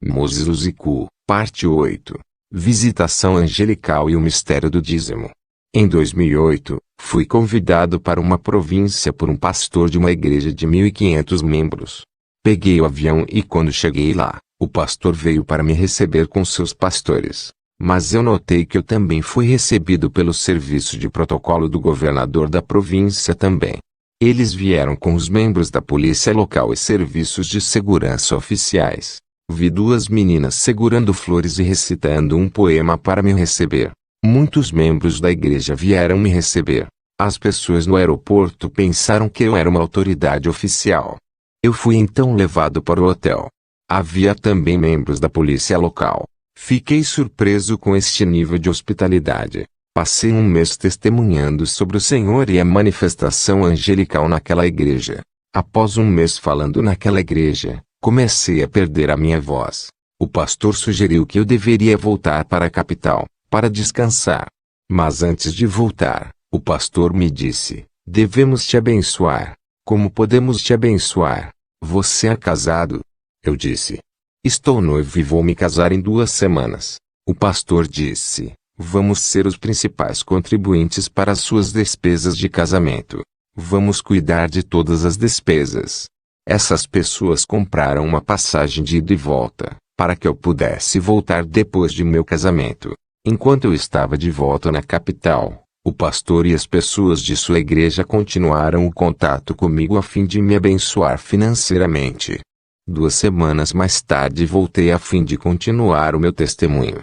Mozuziku, parte 8. Visitação angelical e o mistério do dízimo. Em 2008, fui convidado para uma província por um pastor de uma igreja de 1.500 membros. Peguei o avião e quando cheguei lá, o pastor veio para me receber com seus pastores. Mas eu notei que eu também fui recebido pelo serviço de protocolo do governador da província também. Eles vieram com os membros da polícia local e serviços de segurança oficiais. Vi duas meninas segurando flores e recitando um poema para me receber. Muitos membros da igreja vieram me receber. As pessoas no aeroporto pensaram que eu era uma autoridade oficial. Eu fui então levado para o hotel. Havia também membros da polícia local. Fiquei surpreso com este nível de hospitalidade. Passei um mês testemunhando sobre o Senhor e a manifestação angelical naquela igreja. Após um mês falando naquela igreja, comecei a perder a minha voz. O pastor sugeriu que eu deveria voltar para a capital, para descansar. Mas antes de voltar, o pastor me disse: devemos te abençoar. Como podemos te abençoar? Você é casado? Eu disse: estou noivo e vou me casar em 2 semanas. O pastor disse: vamos ser os principais contribuintes para as suas despesas de casamento. Vamos cuidar de todas as despesas. Essas pessoas compraram uma passagem de ida e volta, para que eu pudesse voltar depois de meu casamento. Enquanto eu estava de volta na capital, o pastor e as pessoas de sua igreja continuaram o contato comigo a fim de me abençoar financeiramente. 2 semanas mais tarde voltei a fim de continuar o meu testemunho.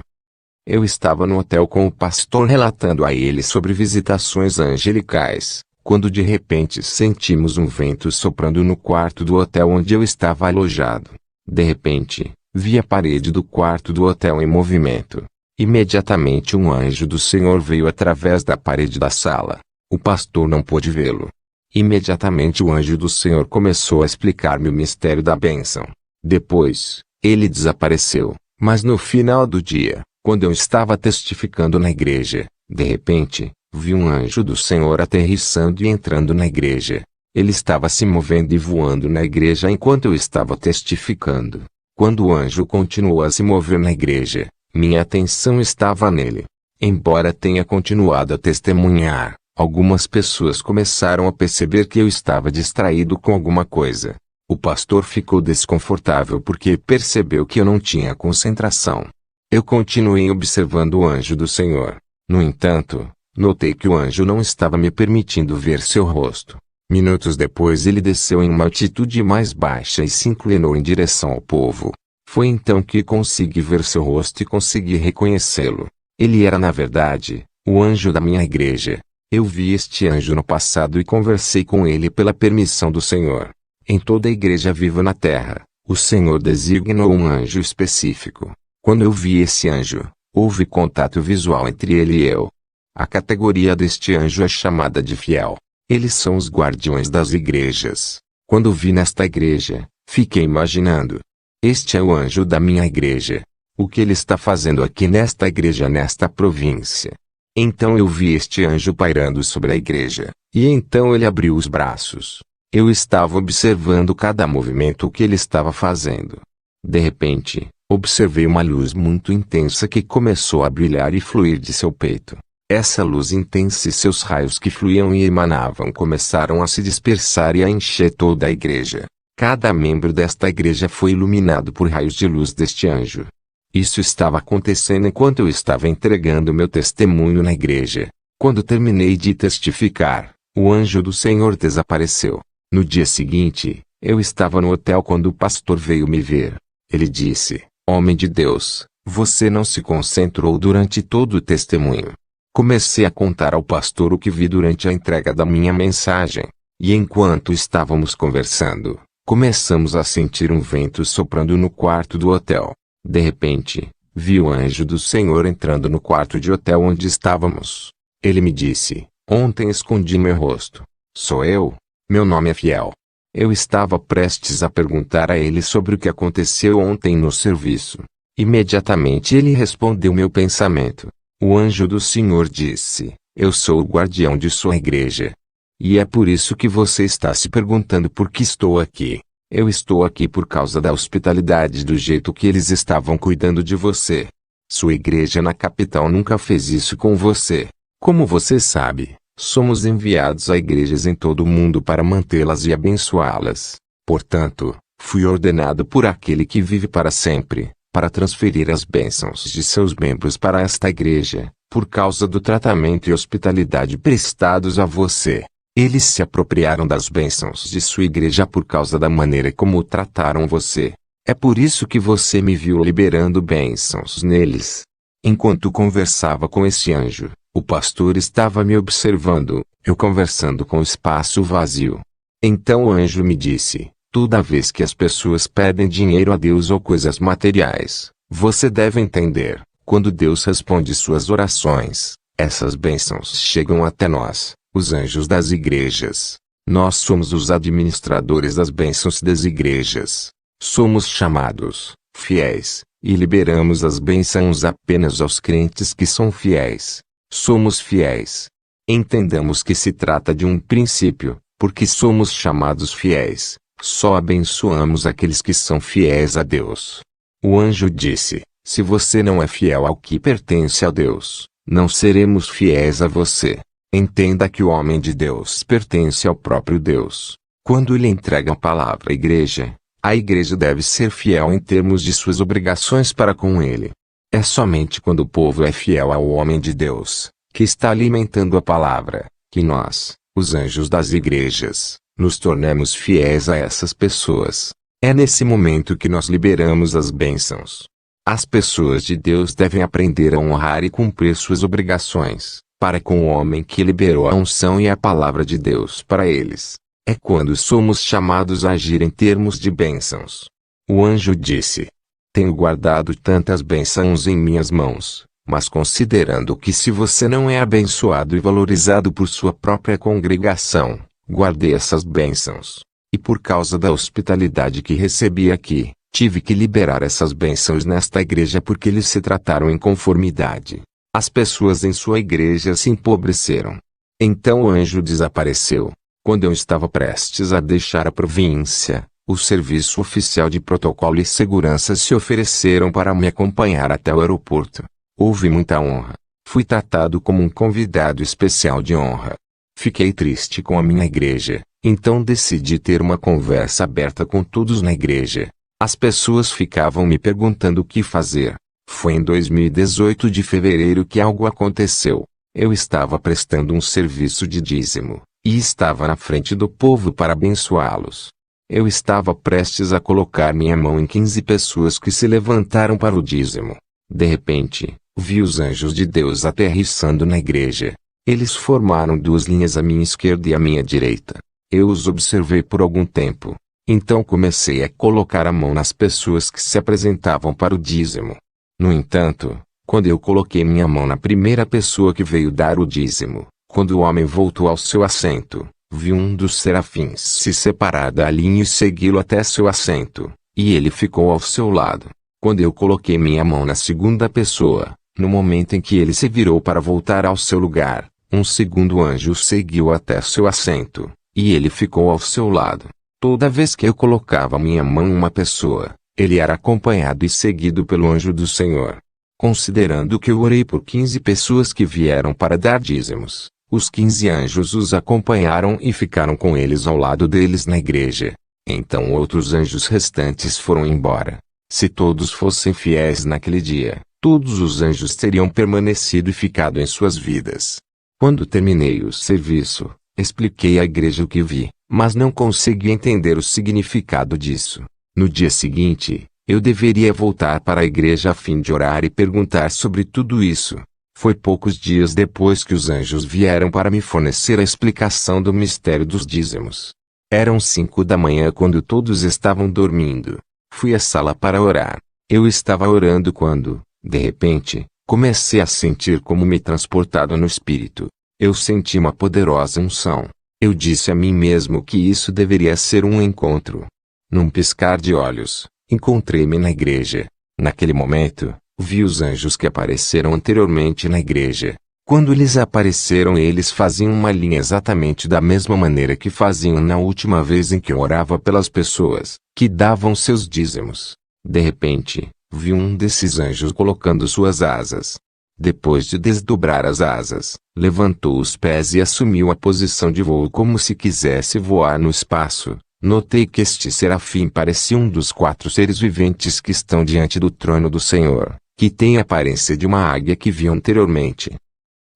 Eu estava no hotel com o pastor relatando a ele sobre visitações angelicais, quando de repente sentimos um vento soprando no quarto do hotel onde eu estava alojado. De repente, vi a parede do quarto do hotel em movimento. Imediatamente um anjo do Senhor veio através da parede da sala. O pastor não pôde vê-lo. Imediatamente o anjo do Senhor começou a explicar-me o mistério da bênção. Depois, ele desapareceu, mas no final do dia, quando eu estava testificando na igreja, de repente, vi um anjo do Senhor aterrissando e entrando na igreja. Ele estava se movendo e voando na igreja enquanto eu estava testificando. Quando o anjo continuou a se mover na igreja, minha atenção estava nele. Embora tenha continuado a testemunhar, algumas pessoas começaram a perceber que eu estava distraído com alguma coisa. O pastor ficou desconfortável porque percebeu que eu não tinha concentração. Eu continuei observando o anjo do Senhor. No entanto, notei que o anjo não estava me permitindo ver seu rosto. Minutos depois ele desceu em uma altitude mais baixa e se inclinou em direção ao povo. Foi então que consegui ver seu rosto e consegui reconhecê-lo. Ele era na verdade, o anjo da minha igreja. Eu vi este anjo no passado e conversei com ele pela permissão do Senhor. Em toda a igreja viva na terra, o Senhor designou um anjo específico. Quando eu vi esse anjo, houve contato visual entre ele e eu. A categoria deste anjo é chamada de fiel. Eles são os guardiões das igrejas. Quando vi nesta igreja, fiquei imaginando: este é o anjo da minha igreja. O que ele está fazendo aqui nesta igreja, nesta província? Então eu vi este anjo pairando sobre a igreja, e então ele abriu os braços. Eu estava observando cada movimento que ele estava fazendo. De repente, observei uma luz muito intensa que começou a brilhar e fluir de seu peito. Essa luz intensa e seus raios que fluíam e emanavam começaram a se dispersar e a encher toda a igreja. Cada membro desta igreja foi iluminado por raios de luz deste anjo. Isso estava acontecendo enquanto eu estava entregando meu testemunho na igreja. Quando terminei de testificar, o anjo do Senhor desapareceu. No dia seguinte, eu estava no hotel quando o pastor veio me ver. Ele disse: homem de Deus, você não se concentrou durante todo o testemunho. Comecei a contar ao pastor o que vi durante a entrega da minha mensagem. E enquanto estávamos conversando, começamos a sentir um vento soprando no quarto do hotel. De repente, vi o anjo do Senhor entrando no quarto de hotel onde estávamos. Ele me disse: ontem escondi meu rosto. Sou eu? Meu nome é Fiel. Eu estava prestes a perguntar a ele sobre o que aconteceu ontem no serviço. Imediatamente ele respondeu meu pensamento. O anjo do Senhor disse: eu sou o guardião de sua igreja. E é por isso que você está se perguntando por que estou aqui. Eu estou aqui por causa da hospitalidade do jeito que eles estavam cuidando de você. Sua igreja na capital nunca fez isso com você. Como você sabe, somos enviados a igrejas em todo o mundo para mantê-las e abençoá-las. Portanto, fui ordenado por aquele que vive para sempre, para transferir as bênçãos de seus membros para esta igreja, por causa do tratamento e hospitalidade prestados a você. Eles se apropriaram das bênçãos de sua igreja por causa da maneira como trataram você. É por isso que você me viu liberando bênçãos neles. Enquanto conversava com esse anjo, o pastor estava me observando, eu conversando com o espaço vazio. Então o anjo me disse: toda vez que as pessoas pedem dinheiro a Deus ou coisas materiais, você deve entender, quando Deus responde suas orações, essas bênçãos chegam até nós, os anjos das igrejas. Nós somos os administradores das bênçãos das igrejas. Somos chamados, fiéis, e liberamos as bênçãos apenas aos crentes que são fiéis. Somos fiéis. Entendamos que se trata de um princípio, porque somos chamados fiéis. Só abençoamos aqueles que são fiéis a Deus. O anjo disse: se você não é fiel ao que pertence a Deus, não seremos fiéis a você. Entenda que o homem de Deus pertence ao próprio Deus. Quando ele entrega a palavra à igreja, a igreja deve ser fiel em termos de suas obrigações para com ele. É somente quando o povo é fiel ao homem de Deus, que está alimentando a palavra, que nós, os anjos das igrejas, nos tornamos fiéis a essas pessoas. É nesse momento que nós liberamos as bênçãos. As pessoas de Deus devem aprender a honrar e cumprir suas obrigações, para com o homem que liberou a unção e a palavra de Deus para eles. É quando somos chamados a agir em termos de bênçãos. O anjo disse: tenho guardado tantas bênçãos em minhas mãos, mas considerando que se você não é abençoado e valorizado por sua própria congregação, guardei essas bênçãos. E por causa da hospitalidade que recebi aqui, tive que liberar essas bênçãos nesta igreja porque eles se trataram em conformidade. As pessoas em sua igreja se empobreceram. Então o anjo desapareceu. Quando eu estava prestes a deixar a província, o serviço oficial de protocolo e segurança se ofereceram para me acompanhar até o aeroporto. Houve muita honra. Fui tratado como um convidado especial de honra. Fiquei triste com a minha igreja, então decidi ter uma conversa aberta com todos na igreja. As pessoas ficavam me perguntando o que fazer. Foi em 2018 de fevereiro que algo aconteceu. Eu estava prestando um serviço de dízimo, e estava na frente do povo para abençoá-los. Eu estava prestes a colocar minha mão em 15 pessoas que se levantaram para o dízimo. De repente, vi os anjos de Deus aterrissando na igreja. Eles formaram duas linhas à minha esquerda e à minha direita. Eu os observei por algum tempo. Então comecei a colocar a mão nas pessoas que se apresentavam para o dízimo. No entanto, quando eu coloquei minha mão na primeira pessoa que veio dar o dízimo, quando o homem voltou ao seu assento, vi um dos serafins se separar da linha e segui-lo até seu assento, e ele ficou ao seu lado. Quando eu coloquei minha mão na segunda pessoa, no momento em que ele se virou para voltar ao seu lugar, um segundo anjo o seguiu até seu assento, e ele ficou ao seu lado. Toda vez que eu colocava minha mão em uma pessoa, ele era acompanhado e seguido pelo anjo do Senhor. Considerando que eu orei por 15 pessoas que vieram para dar dízimos, os 15 anjos os acompanharam e ficaram com eles ao lado deles na igreja. Então outros anjos restantes foram embora. Se todos fossem fiéis naquele dia, todos os anjos teriam permanecido e ficado em suas vidas. Quando terminei o serviço, expliquei à igreja o que vi, mas não consegui entender o significado disso. No dia seguinte, eu deveria voltar para a igreja a fim de orar e perguntar sobre tudo isso. Foi poucos dias depois que os anjos vieram para me fornecer a explicação do mistério dos dízimos. Eram 5 da manhã quando todos estavam dormindo. Fui à sala para orar. Eu estava orando quando, de repente, comecei a sentir como me transportado no espírito. Eu senti uma poderosa unção. Eu disse a mim mesmo que isso deveria ser um encontro. Num piscar de olhos, encontrei-me na igreja. Naquele momento, vi os anjos que apareceram anteriormente na igreja. Quando lhes apareceram, eles faziam uma linha exatamente da mesma maneira que faziam na última vez em que orava pelas pessoas que davam seus dízimos. De repente, viu um desses anjos colocando suas asas. Depois de desdobrar as asas, levantou os pés e assumiu a posição de voo como se quisesse voar no espaço. Notei que este serafim parecia um dos 4 seres viventes que estão diante do trono do Senhor, que tem a aparência de uma águia que vi anteriormente.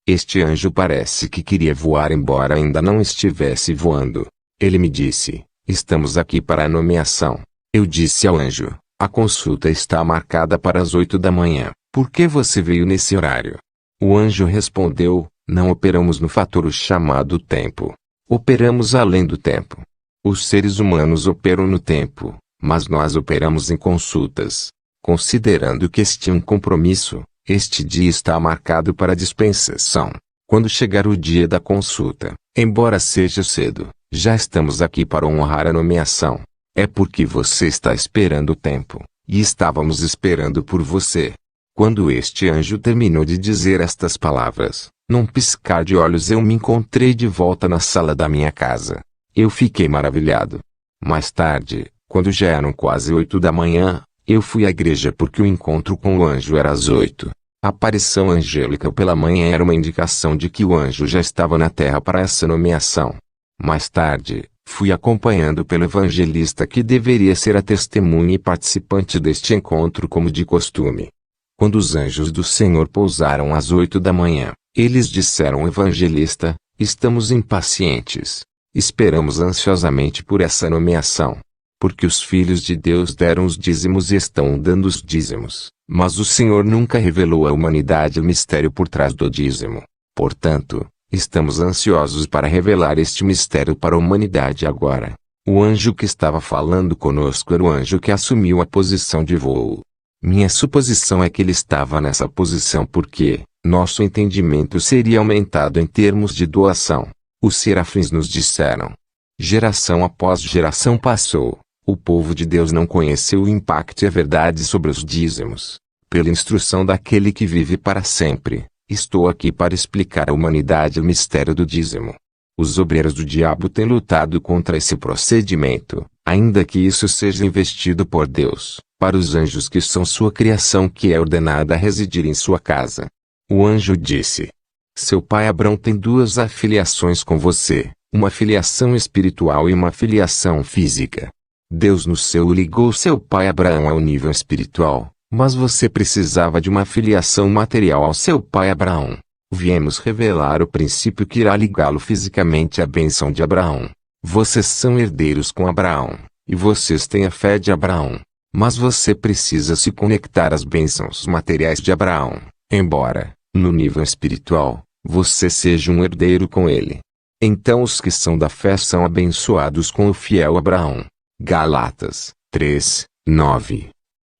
Este anjo parece que queria voar embora ainda não estivesse voando. Ele me disse: estamos aqui para a nomeação. Eu disse ao anjo: a consulta está marcada para as 8 da manhã. Por que você veio nesse horário? O anjo respondeu: não operamos no fator chamado tempo. Operamos além do tempo. Os seres humanos operam no tempo, mas nós operamos em consultas. Considerando que este é um compromisso, este dia está marcado para dispensação. Quando chegar o dia da consulta, embora seja cedo, já estamos aqui para honrar a nomeação. É porque você está esperando o tempo, e estávamos esperando por você. Quando este anjo terminou de dizer estas palavras, num piscar de olhos eu me encontrei de volta na sala da minha casa. Eu fiquei maravilhado. Mais tarde, quando já eram quase 8 da manhã, eu fui à igreja porque o encontro com o anjo era às 8. A aparição angélica pela manhã era uma indicação de que o anjo já estava na terra para essa nomeação. Mais tarde, fui acompanhado pelo evangelista que deveria ser a testemunha e participante deste encontro como de costume. Quando os anjos do Senhor pousaram às 8 da manhã, eles disseram ao evangelista: estamos impacientes. Esperamos ansiosamente por essa nomeação. Porque os filhos de Deus deram os dízimos e estão dando os dízimos, mas o Senhor nunca revelou à humanidade o mistério por trás do dízimo. Portanto, estamos ansiosos para revelar este mistério para a humanidade agora. O anjo que estava falando conosco era o anjo que assumiu a posição de voo. Minha suposição é que ele estava nessa posição porque nosso entendimento seria aumentado em termos de doação. Os serafins nos disseram. Geração após geração passou. O povo de Deus não conheceu o impacto e a verdade sobre os dízimos. Pela instrução daquele que vive para sempre, estou aqui para explicar à humanidade o mistério do dízimo. Os obreiros do diabo têm lutado contra esse procedimento, ainda que isso seja investido por Deus, para os anjos que são sua criação que é ordenada a residir em sua casa. O anjo disse: seu pai Abrão tem 2 afiliações com você, uma filiação espiritual e uma filiação física. Deus no céu ligou seu pai Abraão ao nível espiritual, mas você precisava de uma filiação material ao seu pai Abraão. Viemos revelar o princípio que irá ligá-lo fisicamente à bênção de Abraão. Vocês são herdeiros com Abraão, e vocês têm a fé de Abraão. Mas você precisa se conectar às bênçãos materiais de Abraão, embora, no nível espiritual, você seja um herdeiro com ele. Então os que são da fé são abençoados com o fiel Abraão. Galatas 3, 9.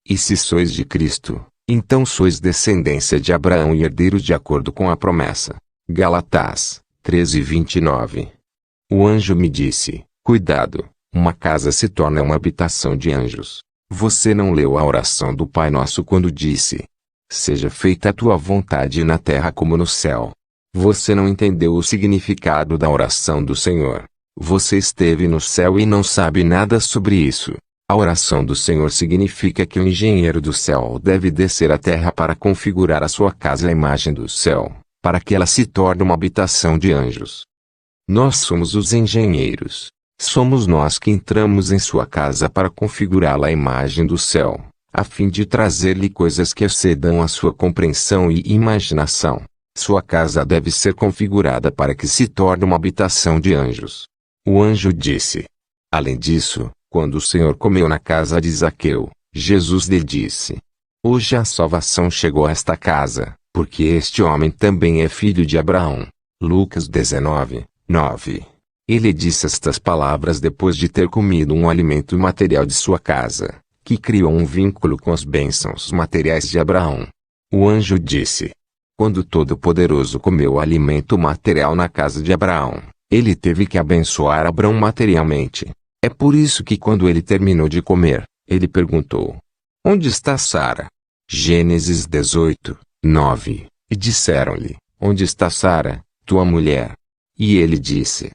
E se sois de Cristo, então sois descendência de Abraão e herdeiros de acordo com a promessa. Galatas 13, 29. O anjo me disse: cuidado, uma casa se torna uma habitação de anjos. Você não leu a oração do Pai Nosso quando disse: seja feita a tua vontade na terra como no céu. Você não entendeu o significado da oração do Senhor. Você esteve no céu e não sabe nada sobre isso. A oração do Senhor significa que o engenheiro do céu deve descer à terra para configurar a sua casa à imagem do céu, para que ela se torne uma habitação de anjos. Nós somos os engenheiros. Somos nós que entramos em sua casa para configurá-la à imagem do céu, a fim de trazer-lhe coisas que excedam a sua compreensão e imaginação. Sua casa deve ser configurada para que se torne uma habitação de anjos. O anjo disse. Além disso, quando o Senhor comeu na casa de Zaqueu, Jesus lhe disse: hoje a salvação chegou a esta casa, porque este homem também é filho de Abraão. Lucas 19, 9. Ele disse estas palavras depois de ter comido um alimento material de sua casa, que criou um vínculo com as bênçãos materiais de Abraão. O anjo disse: quando o Todo-Poderoso comeu o alimento material na casa de Abraão, ele teve que abençoar Abraão materialmente. É por isso que quando ele terminou de comer, ele perguntou: onde está Sara? Gênesis 18, 9. E disseram-lhe: onde está Sara, tua mulher? E ele disse: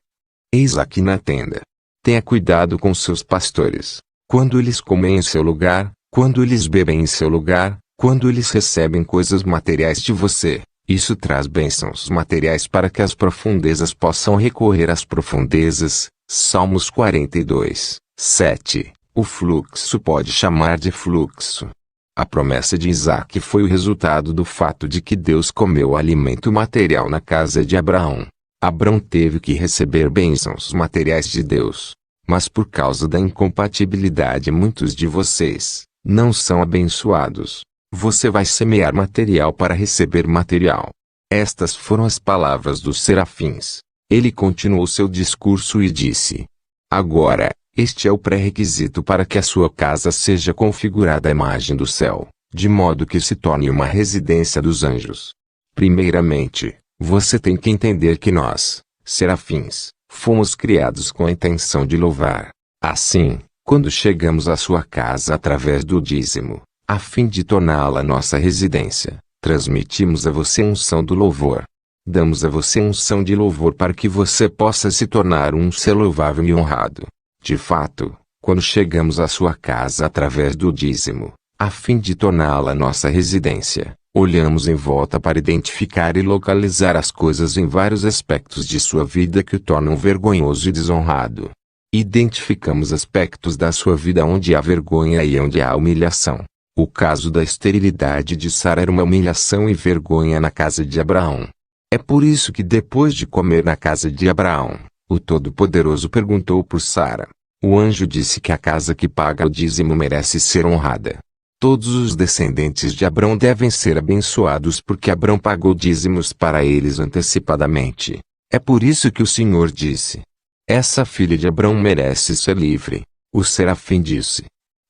eis aqui na tenda. Tenha cuidado com seus pastores. Quando eles comem em seu lugar, quando eles bebem em seu lugar, quando eles recebem coisas materiais de você, isso traz bênçãos materiais para que as profundezas possam recorrer às profundezas. Salmos 42, 7. O fluxo pode chamar de fluxo. A promessa de Isaac foi o resultado do fato de que Deus comeu alimento material na casa de Abraão. Abraão teve que receber bênçãos materiais de Deus. Mas por causa da incompatibilidade, muitos de vocês não são abençoados. Você vai semear material para receber material. Estas foram as palavras dos serafins. Ele continuou seu discurso e disse: agora, este é o pré-requisito para que a sua casa seja configurada à imagem do céu, de modo que se torne uma residência dos anjos. Primeiramente, você tem que entender que nós, serafins, fomos criados com a intenção de louvar. Assim, quando chegamos à sua casa através do dízimo, a fim de torná-la nossa residência, transmitimos a você a unção do louvor. Damos a você unção de louvor para que você possa se tornar um ser louvável e honrado. De fato, quando chegamos à sua casa através do dízimo, a fim de torná-la nossa residência, olhamos em volta para identificar e localizar as coisas em vários aspectos de sua vida que o tornam vergonhoso e desonrado. Identificamos aspectos da sua vida onde há vergonha e onde há humilhação. O caso da esterilidade de Sara era uma humilhação e vergonha na casa de Abraão. É por isso que depois de comer na casa de Abraão, o Todo-Poderoso perguntou por Sara. O anjo disse que a casa que paga o dízimo merece ser honrada. Todos os descendentes de Abraão devem ser abençoados porque Abraão pagou dízimos para eles antecipadamente. É por isso que o Senhor disse: essa filha de Abraão merece ser livre. O serafim disse: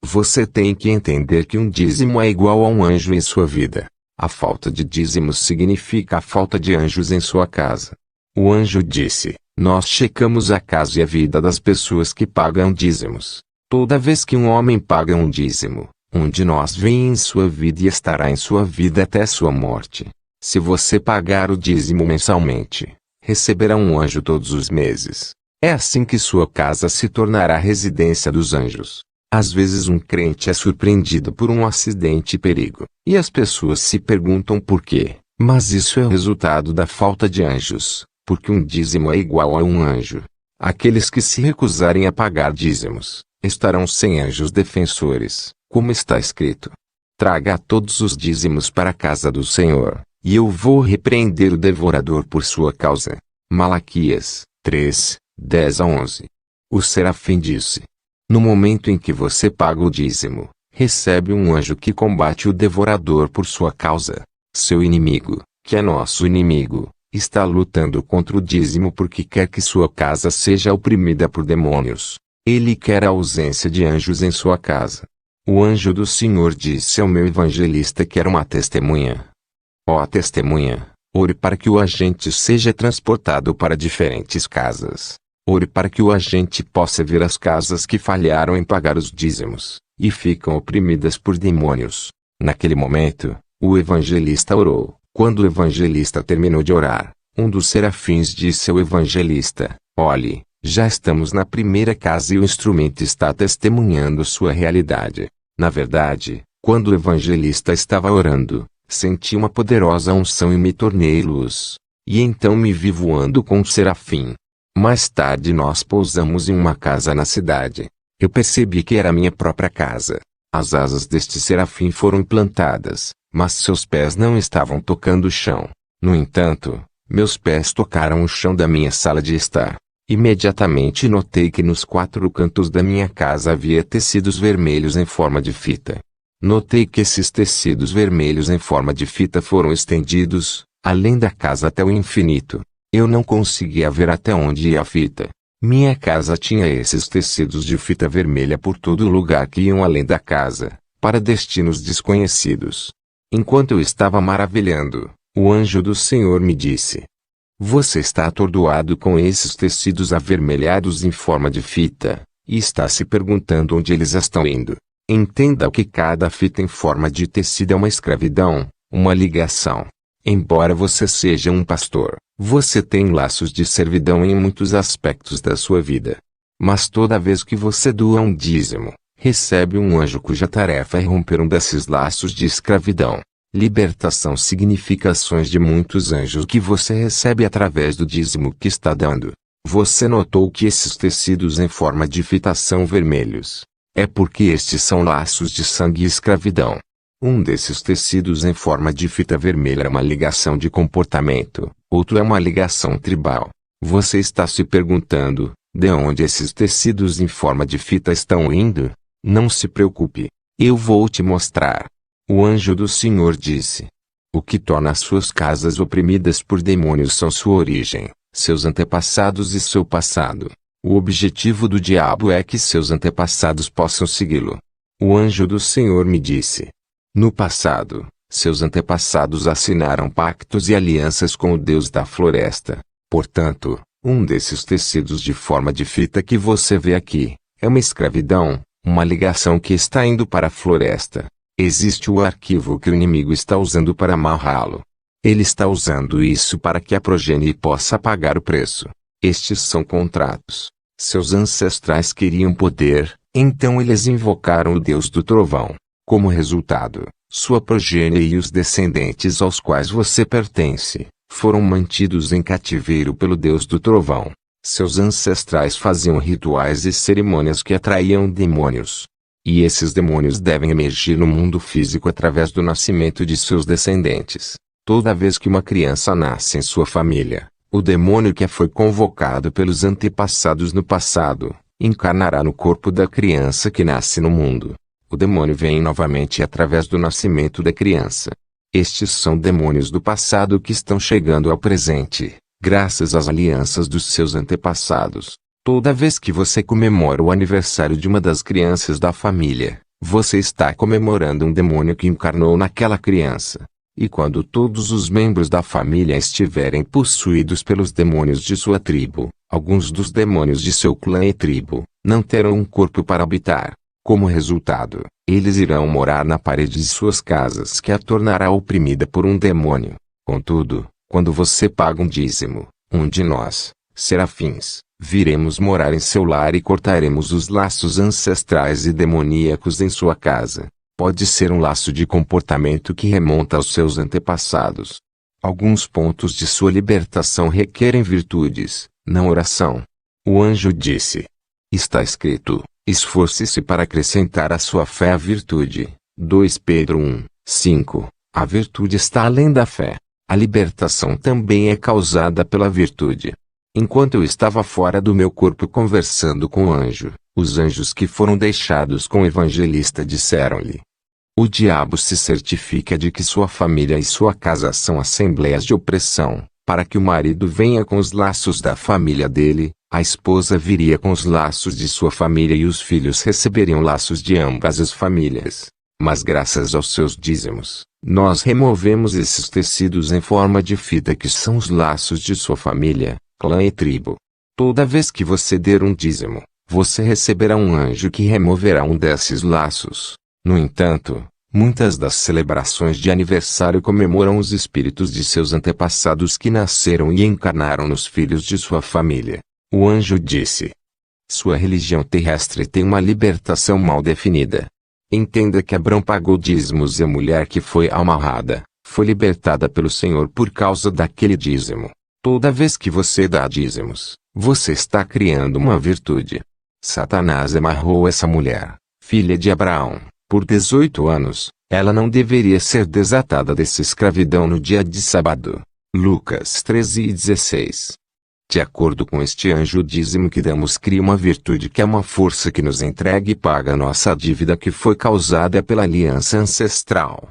você tem que entender que um dízimo é igual a um anjo em sua vida. A falta de dízimos significa a falta de anjos em sua casa. O anjo disse: nós checamos a casa e a vida das pessoas que pagam dízimos. Toda vez que um homem paga um dízimo, um de nós vem em sua vida e estará em sua vida até sua morte. Se você pagar o dízimo mensalmente, receberá um anjo todos os meses. É assim que sua casa se tornará a residência dos anjos. Às vezes um crente é surpreendido por um acidente e perigo, e as pessoas se perguntam por quê. Mas isso é o resultado da falta de anjos, porque um dízimo é igual a um anjo. Aqueles que se recusarem a pagar dízimos, estarão sem anjos defensores, como está escrito: traga todos os dízimos para a casa do Senhor, e eu vou repreender o devorador por sua causa. Malaquias 3, 10-11. O serafim disse: no momento em que você paga o dízimo, recebe um anjo que combate o devorador por sua causa. Seu inimigo, que é nosso inimigo, está lutando contra o dízimo porque quer que sua casa seja oprimida por demônios. Ele quer a ausência de anjos em sua casa. O anjo do Senhor disse ao meu evangelista que era uma testemunha: ó testemunha, ore para que o agente seja transportado para diferentes casas. Ore para que o agente possa ver as casas que falharam em pagar os dízimos, e ficam oprimidas por demônios. Naquele momento, o evangelista orou. Quando o evangelista terminou de orar, um dos serafins disse ao evangelista: olhe, já estamos na primeira casa e o instrumento está testemunhando sua realidade. Na verdade, quando o evangelista estava orando, senti uma poderosa unção e me tornei luz. E então me vi voando com o serafim. Mais tarde nós pousamos em uma casa na cidade. Eu percebi que era minha própria casa. As asas deste serafim foram implantadas, mas seus pés não estavam tocando o chão. No entanto, meus pés tocaram o chão da minha sala de estar. Imediatamente notei que nos 4 cantos da minha casa havia tecidos vermelhos em forma de fita. Notei que esses tecidos vermelhos em forma de fita foram estendidos, além da casa até o infinito. Eu não conseguia ver até onde ia a fita. Minha casa tinha esses tecidos de fita vermelha por todo lugar que iam além da casa, para destinos desconhecidos. Enquanto eu estava maravilhando, o anjo do Senhor me disse: você está atordoado com esses tecidos avermelhados em forma de fita, e está se perguntando onde eles estão indo. Entenda que cada fita em forma de tecido é uma escravidão, uma ligação. Embora você seja um pastor, você tem laços de servidão em muitos aspectos da sua vida. Mas toda vez que você doa um dízimo, recebe um anjo cuja tarefa é romper um desses laços de escravidão. Libertação significa ações de muitos anjos que você recebe através do dízimo que está dando. Você notou que esses tecidos em forma de fita são vermelhos. É porque estes são laços de sangue e escravidão. Um desses tecidos em forma de fita vermelha é uma ligação de comportamento, outro é uma ligação tribal. Você está se perguntando, de onde esses tecidos em forma de fita estão indo? Não se preocupe. Eu vou te mostrar. O anjo do Senhor disse: o que torna as suas casas oprimidas por demônios são sua origem, seus antepassados e seu passado. O objetivo do diabo é que seus antepassados possam segui-lo. O anjo do Senhor me disse: no passado, seus antepassados assinaram pactos e alianças com o Deus da floresta. Portanto, um desses tecidos de forma de fita que você vê aqui, é uma escravidão, uma ligação que está indo para a floresta. Existe o arquivo que o inimigo está usando para amarrá-lo. Ele está usando isso para que a progenie possa pagar o preço. Estes são contratos. Seus ancestrais queriam poder, então eles invocaram o Deus do Trovão. Como resultado, sua progenie e os descendentes aos quais você pertence, foram mantidos em cativeiro pelo Deus do Trovão. Seus ancestrais faziam rituais e cerimônias que atraíam demônios. E esses demônios devem emergir no mundo físico através do nascimento de seus descendentes. Toda vez que uma criança nasce em sua família, o demônio que foi convocado pelos antepassados no passado, encarnará no corpo da criança que nasce no mundo. O demônio vem novamente através do nascimento da criança. Estes são demônios do passado que estão chegando ao presente, graças às alianças dos seus antepassados. Toda vez que você comemora o aniversário de uma das crianças da família, você está comemorando um demônio que encarnou naquela criança. E quando todos os membros da família estiverem possuídos pelos demônios de sua tribo, alguns dos demônios de seu clã e tribo, não terão um corpo para habitar. Como resultado, eles irão morar na parede de suas casas que a tornará oprimida por um demônio. Contudo, quando você paga um dízimo, um de nós, serafins, viremos morar em seu lar e cortaremos os laços ancestrais e demoníacos em sua casa. Pode ser um laço de comportamento que remonta aos seus antepassados. Alguns pontos de sua libertação requerem virtudes, não oração. O anjo disse: está escrito: esforce-se para acrescentar à sua fé a virtude. 2 Pedro 1, 5. A virtude está além da fé. A libertação também é causada pela virtude. Enquanto eu estava fora do meu corpo conversando com o anjo, os anjos que foram deixados com o evangelista disseram-lhe: o diabo se certifica de que sua família e sua casa são assembleias de opressão, para que o marido venha com os laços da família dele, a esposa viria com os laços de sua família e os filhos receberiam laços de ambas as famílias. Mas graças aos seus dízimos, nós removemos esses tecidos em forma de fita que são os laços de sua família, clã e tribo. Toda vez que você der um dízimo, você receberá um anjo que removerá um desses laços. No entanto, muitas das celebrações de aniversário comemoram os espíritos de seus antepassados que nasceram e encarnaram nos filhos de sua família. O anjo disse: sua religião terrestre tem uma libertação mal definida. Entenda que Abrão pagou dízimos e a mulher que foi amarrada, foi libertada pelo Senhor por causa daquele dízimo. Toda vez que você dá dízimos, você está criando uma virtude. Satanás amarrou essa mulher, filha de Abraão, por 18 anos. Ela não deveria ser desatada dessa escravidão no dia de sábado. Lucas 13:16. De acordo com este anjo, o dízimo que damos cria uma virtude que é uma força que nos entrega e paga nossa dívida que foi causada pela aliança ancestral.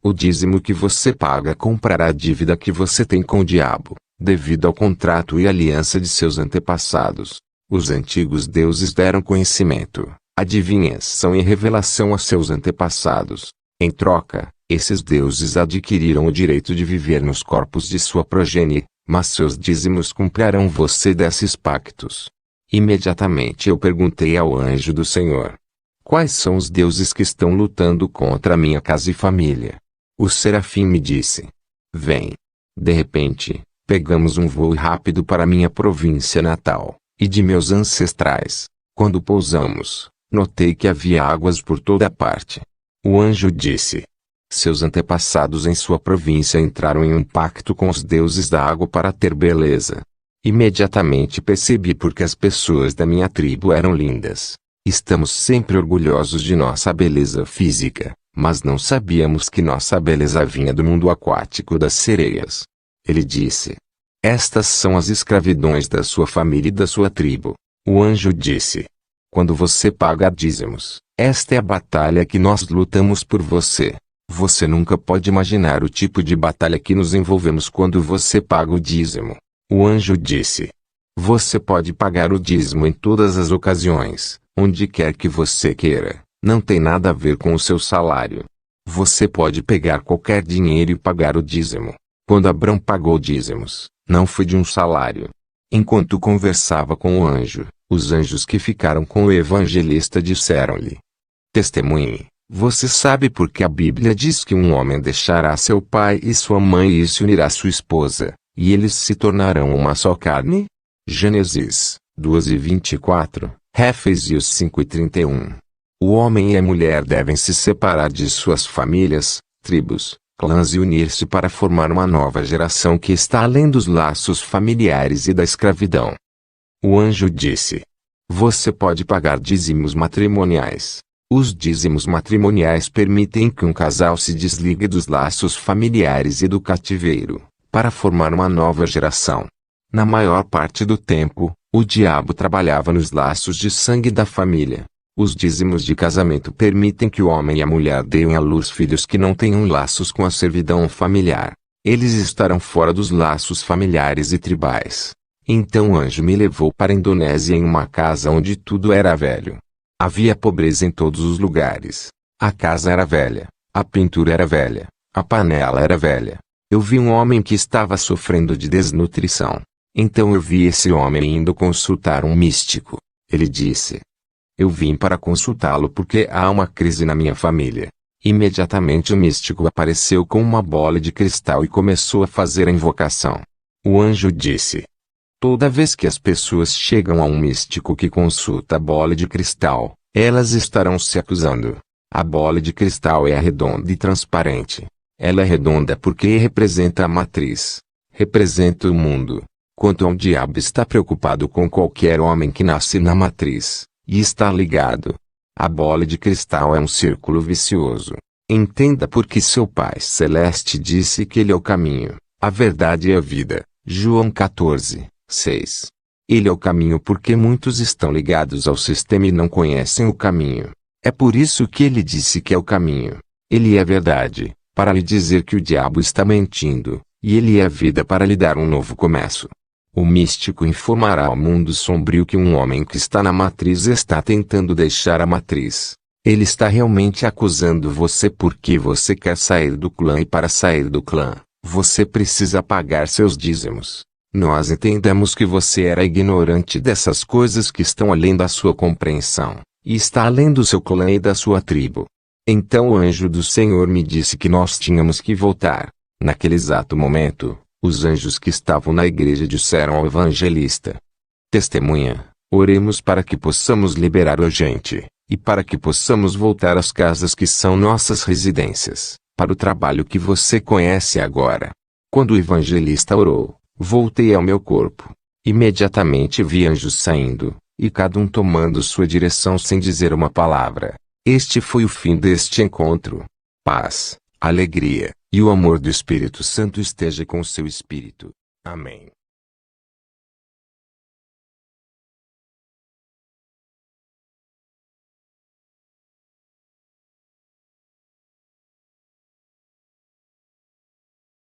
O dízimo que você paga comprará a dívida que você tem com o diabo, devido ao contrato e aliança de seus antepassados. Os antigos deuses deram conhecimento, adivinhação e revelação a seus antepassados. Em troca, esses deuses adquiriram o direito de viver nos corpos de sua progenie, mas seus dízimos comprarão você desses pactos. Imediatamente eu perguntei ao anjo do Senhor: quais são os deuses que estão lutando contra minha casa e família? O serafim me disse: Vem. De repente, pegamos um voo rápido para minha província natal, e de meus ancestrais. Quando pousamos, notei que havia águas por toda parte. O anjo disse: seus antepassados em sua província entraram em um pacto com os deuses da água para ter beleza. Imediatamente percebi porque as pessoas da minha tribo eram lindas. Estamos sempre orgulhosos de nossa beleza física, mas não sabíamos que nossa beleza vinha do mundo aquático das sereias. Ele disse: estas são as escravidões da sua família e da sua tribo. O anjo disse: quando você paga dízimos, esta é a batalha que nós lutamos por você. Você nunca pode imaginar o tipo de batalha que nos envolvemos quando você paga o dízimo. O anjo disse: você pode pagar o dízimo em todas as ocasiões, onde quer que você queira, não tem nada a ver com o seu salário. Você pode pegar qualquer dinheiro e pagar o dízimo. Quando Abrão pagou dízimos, não foi de um salário. Enquanto conversava com o anjo, os anjos que ficaram com o evangelista disseram-lhe: testemunhe, você sabe por que a Bíblia diz que um homem deixará seu pai e sua mãe e se unirá à sua esposa, e eles se tornarão uma só carne? Gênesis 2:24, Efésios 5:31. O homem e a mulher devem se separar de suas famílias, tribos, clãs e unir-se para formar uma nova geração que está além dos laços familiares e da escravidão. O anjo disse: você pode pagar dízimos matrimoniais. Os dízimos matrimoniais permitem que um casal se desligue dos laços familiares e do cativeiro, para formar uma nova geração. Na maior parte do tempo, o diabo trabalhava nos laços de sangue da família. Os dízimos de casamento permitem que o homem e a mulher deem à luz filhos que não tenham laços com a servidão familiar. Eles estarão fora dos laços familiares e tribais. Então o anjo me levou para a Indonésia em uma casa onde tudo era velho. Havia pobreza em todos os lugares. A casa era velha, a pintura era velha, a panela era velha. Eu vi um homem que estava sofrendo de desnutrição. Então eu vi esse homem indo consultar um místico. Ele disse: eu vim para consultá-lo porque há uma crise na minha família. Imediatamente o místico apareceu com uma bola de cristal e começou a fazer a invocação. O anjo disse: toda vez que as pessoas chegam a um místico que consulta a bola de cristal, elas estarão se acusando. A bola de cristal é redonda e transparente. Ela é redonda porque representa a matriz. Representa o mundo. Quanto ao diabo, está preocupado com qualquer homem que nasce na matriz, e está ligado. A bola de cristal é um círculo vicioso. Entenda porque seu Pai Celeste disse que Ele é o caminho, a verdade e a vida. João 14:6. Ele é o caminho porque muitos estão ligados ao sistema e não conhecem o caminho. É por isso que Ele disse que é o caminho. Ele é a verdade, para lhe dizer que o diabo está mentindo, e Ele é a vida para lhe dar um novo começo. O místico informará ao mundo sombrio que um homem que está na matriz está tentando deixar a matriz. Ele está realmente acusando você porque você quer sair do clã e para sair do clã, você precisa pagar seus dízimos. Nós entendemos que você era ignorante dessas coisas que estão além da sua compreensão, e está além do seu clã e da sua tribo. Então o anjo do Senhor me disse que nós tínhamos que voltar. Naquele exato momento, os anjos que estavam na igreja disseram ao evangelista: testemunha, oremos para que possamos liberar a gente, e para que possamos voltar às casas que são nossas residências, para o trabalho que você conhece agora. Quando o evangelista orou, voltei ao meu corpo. Imediatamente vi anjos saindo, e cada um tomando sua direção sem dizer uma palavra. Este foi o fim deste encontro. Paz, alegria, e o amor do Espírito Santo esteja com o seu espírito. Amém.